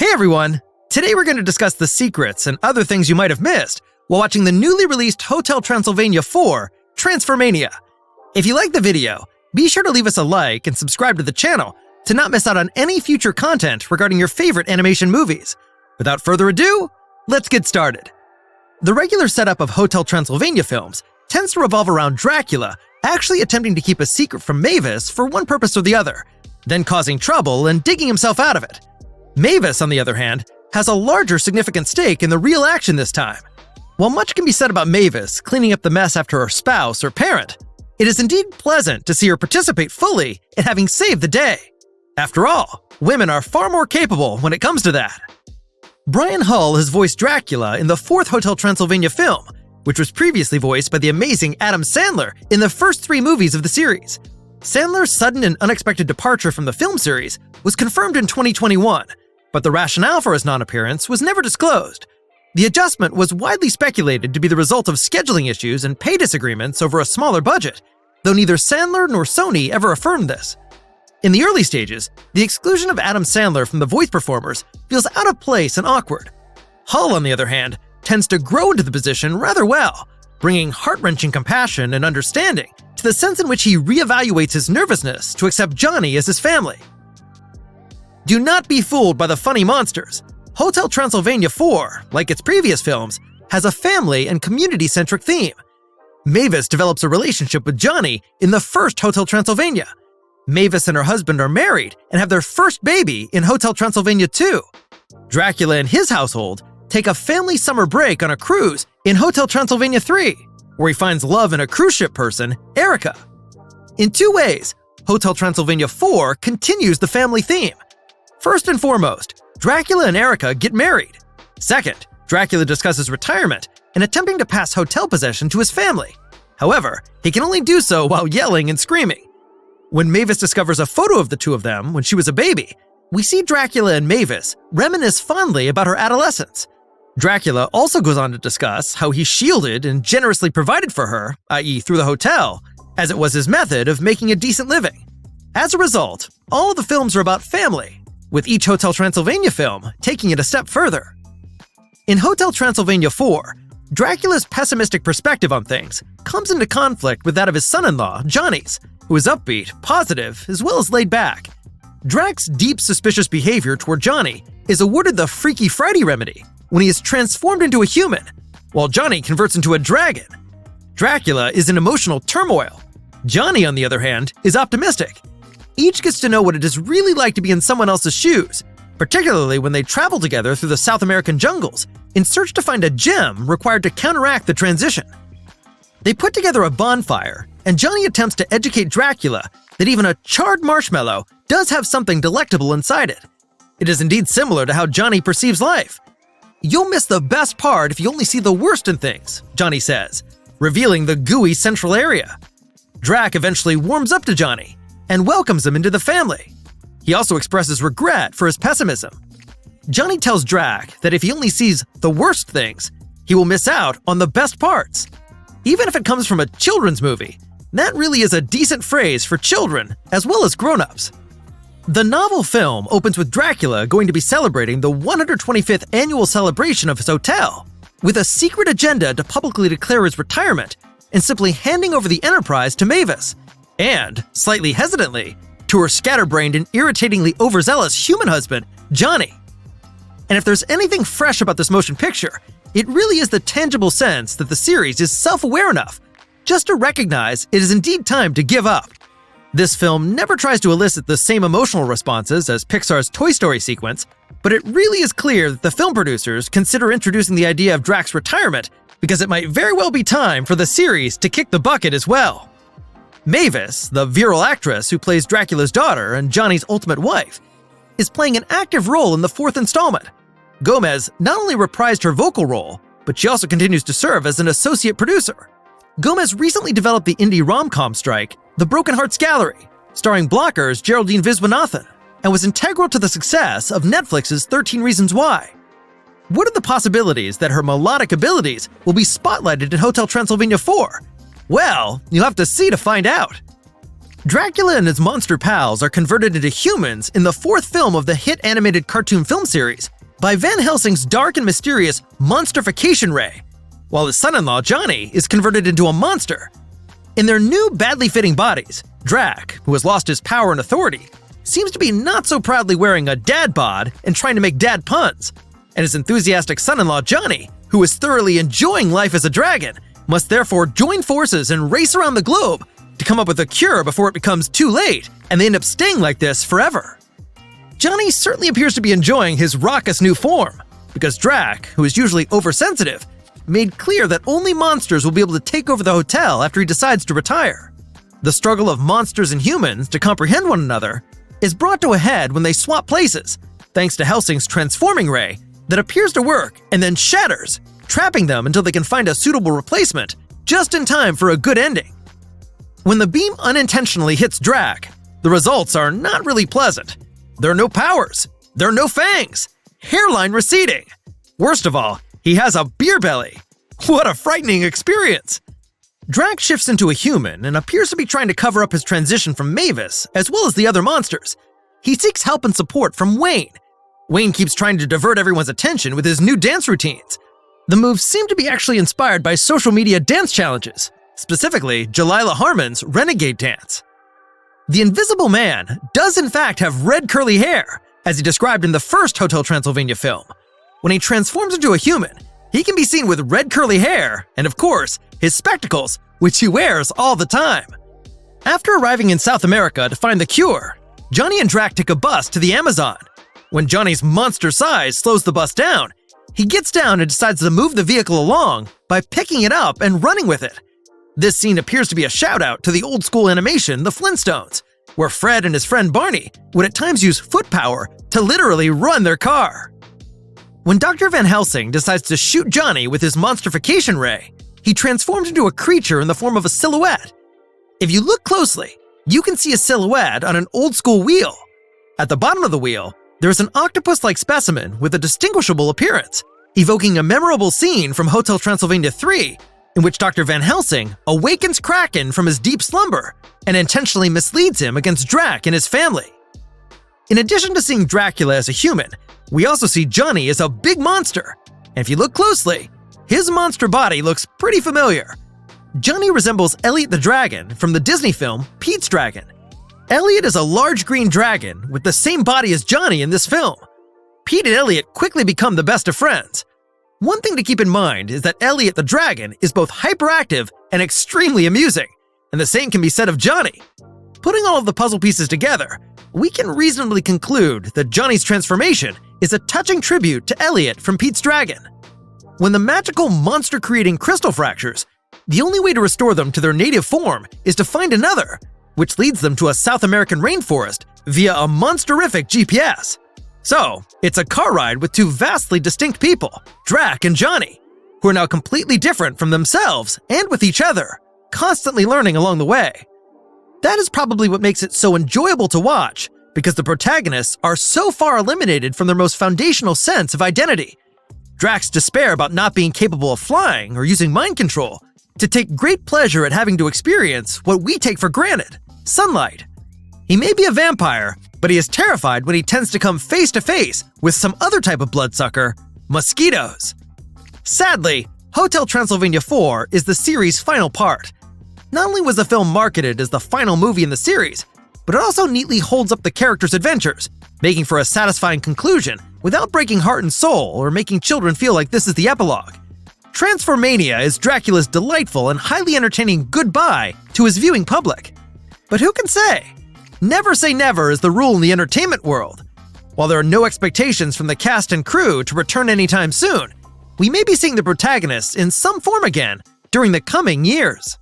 Hey everyone! Today we're going to discuss the secrets and other things you might have missed while watching the newly released Hotel Transylvania 4, Transformania. If you like the video, be sure to leave us a like and subscribe to the channel to not miss out on any future content regarding your favorite animation movies. Without further ado, let's get started. The regular setup of Hotel Transylvania films tends to revolve around Dracula actually attempting to keep a secret from Mavis for one purpose or the other, then causing trouble and digging himself out of it. Mavis, on the other hand, has a larger significant stake in the real action this time. While much can be said about Mavis cleaning up the mess after her spouse or parent, it is indeed pleasant to see her participate fully in having saved the day. After all, women are far more capable when it comes to that. Brian Hull has voiced Dracula in the fourth Hotel Transylvania film, which was previously voiced by the amazing Adam Sandler in the first 3 movies of the series. Sandler's sudden and unexpected departure from the film series was confirmed in 2021, but the rationale for his non-appearance was never disclosed. The adjustment was widely speculated to be the result of scheduling issues and pay disagreements over a smaller budget, though neither Sandler nor Sony ever affirmed this. In the early stages, the exclusion of Adam Sandler from the voice performers feels out of place and awkward. Hull, on the other hand, tends to grow into the position rather well, bringing heart-wrenching compassion and understanding to the sense in which he reevaluates his nervousness to accept Johnny as his family. Do not be fooled by the funny monsters. Hotel Transylvania 4, like its previous films, has a family and community-centric theme. Mavis develops a relationship with Johnny in the first Hotel Transylvania. Mavis and her husband are married and have their first baby in Hotel Transylvania 2. Dracula and his household take a family summer break on a cruise in Hotel Transylvania 3, where he finds love in a cruise ship person, Erica. In 2 ways, Hotel Transylvania 4 continues the family theme. First and foremost, Dracula and Erica get married. Second, Dracula discusses retirement and attempting to pass hotel possession to his family. However, he can only do so while yelling and screaming. When Mavis discovers a photo of the 2 of them when she was a baby, we see Dracula and Mavis reminisce fondly about her adolescence. Dracula also goes on to discuss how he shielded and generously provided for her, i.e. through the hotel, as it was his method of making a decent living. As a result, all of the films are about family, with each Hotel Transylvania film taking it a step further. In Hotel Transylvania 4, Dracula's pessimistic perspective on things comes into conflict with that of his son-in-law, Johnny's, who is upbeat, positive, as well as laid back. Drac's deep suspicious behavior toward Johnny is awarded the Freaky Friday remedy when he is transformed into a human, while Johnny converts into a dragon. Dracula is in emotional turmoil. Johnny, on the other hand, is optimistic. Each gets to know what it is really like to be in someone else's shoes, particularly when they travel together through the South American jungles in search to find a gem required to counteract the transition. They put together a bonfire, and Johnny attempts to educate Dracula that even a charred marshmallow does have something delectable inside it. It is indeed similar to how Johnny perceives life. "You'll miss the best part if you only see the worst in things," Johnny says, revealing the gooey central area. Drac eventually warms up to Johnny and welcomes him into the family. He also expresses regret for his pessimism. Johnny tells Drac that if he only sees the worst things, he will miss out on the best parts. Even if it comes from a children's movie, that really is a decent phrase for children as well as grown-ups. The novel film opens with Dracula going to be celebrating the 125th annual celebration of his hotel, with a secret agenda to publicly declare his retirement and simply handing over the enterprise to Mavis, and, slightly hesitantly, to her scatterbrained and irritatingly overzealous human husband, Johnny. And if there's anything fresh about this motion picture, it really is the tangible sense that the series is self-aware enough just to recognize it is indeed time to give up. This film never tries to elicit the same emotional responses as Pixar's Toy Story sequence, but it really is clear that the film producers consider introducing the idea of Drac's retirement because it might very well be time for the series to kick the bucket as well. Mavis, the virile actress who plays Dracula's daughter and Johnny's ultimate wife, is playing an active role in the 4th installment. Gomez not only reprised her vocal role, but she also continues to serve as an associate producer. Gomez recently developed the indie rom-com strike, The Broken Hearts Gallery, starring Blocker's Geraldine Viswanathan, and was integral to the success of Netflix's 13 Reasons Why. What are the possibilities that her melodic abilities will be spotlighted in Hotel Transylvania 4? Well, you'll have to see to find out. Dracula and his monster pals are converted into humans in the 4th film of the hit animated cartoon film series, by Van Helsing's dark and mysterious Monsterfication Ray, while his son-in-law Johnny is converted into a monster. In their new, badly fitting bodies, Drac, who has lost his power and authority, seems to be not so proudly wearing a dad bod and trying to make dad puns, and his enthusiastic son-in-law Johnny, who is thoroughly enjoying life as a dragon, must therefore join forces and race around the globe to come up with a cure before it becomes too late and they end up staying like this forever. Johnny certainly appears to be enjoying his raucous new form, because Drac, who is usually oversensitive, made clear that only monsters will be able to take over the hotel after he decides to retire. The struggle of monsters and humans to comprehend one another is brought to a head when they swap places, thanks to Helsing's transforming ray that appears to work and then shatters, trapping them until they can find a suitable replacement just in time for a good ending. When the beam unintentionally hits Drac, the results are not really pleasant. There are no powers, there are no fangs, hairline receding. Worst of all, he has a beer belly. What a frightening experience! Drac shifts into a human and appears to be trying to cover up his transition from Mavis, as well as the other monsters. He seeks help and support from Wayne. Wayne keeps trying to divert everyone's attention with his new dance routines. The moves seem to be actually inspired by social media dance challenges, specifically Jalila Harmon's Renegade Dance. The Invisible Man does in fact have red curly hair, as he described in the first Hotel Transylvania film. When he transforms into a human, he can be seen with red curly hair and, of course, his spectacles, which he wears all the time. After arriving in South America to find the cure, Johnny and Drac take a bus to the Amazon. When Johnny's monster size slows the bus down, he gets down and decides to move the vehicle along by picking it up and running with it. This scene appears to be a shout-out to the old-school animation The Flintstones, where Fred and his friend Barney would at times use foot power to literally run their car. When Dr. Van Helsing decides to shoot Johnny with his Monsterfication Ray, he transforms into a creature in the form of a silhouette. If you look closely, you can see a silhouette on an old-school wheel. At the bottom of the wheel, there is an octopus-like specimen with a distinguishable appearance, evoking a memorable scene from Hotel Transylvania 3, in which Dr. Van Helsing awakens Kraken from his deep slumber and intentionally misleads him against Drac and his family. In addition to seeing Dracula as a human, we also see Johnny as a big monster, and if you look closely, his monster body looks pretty familiar. Johnny resembles Elliot the dragon from the Disney film Pete's Dragon. Elliot is a large green dragon with the same body as Johnny in this film. Pete and Elliot quickly become the best of friends. One thing to keep in mind is that Elliot the dragon is both hyperactive and extremely amusing, and the same can be said of Johnny. Putting all of the puzzle pieces together, we can reasonably conclude that Johnny's transformation is a touching tribute to Elliot from Pete's Dragon. When the magical monster-creating crystal fractures, the only way to restore them to their native form is to find another, which leads them to a South American rainforest via a monsterific GPS. So, it's a car ride with two vastly distinct people, Drac and Johnny, who are now completely different from themselves and with each other, constantly learning along the way. That is probably what makes it so enjoyable to watch, because the protagonists are so far eliminated from their most foundational sense of identity. Drac's despair about not being capable of flying or using mind control, to take great pleasure at having to experience what we take for granted, sunlight. He may be a vampire, but he is terrified when he tends to come face to face with some other type of bloodsucker, mosquitoes. Sadly, Hotel Transylvania 4 is the series' final part. Not only was the film marketed as the final movie in the series, but it also neatly holds up the characters' adventures, making for a satisfying conclusion without breaking heart and soul or making children feel like this is the epilogue. Transformania is Dracula's delightful and highly entertaining goodbye to his viewing public. But who can say? Never say never is the rule in the entertainment world. While there are no expectations from the cast and crew to return anytime soon, we may be seeing the protagonists in some form again during the coming years.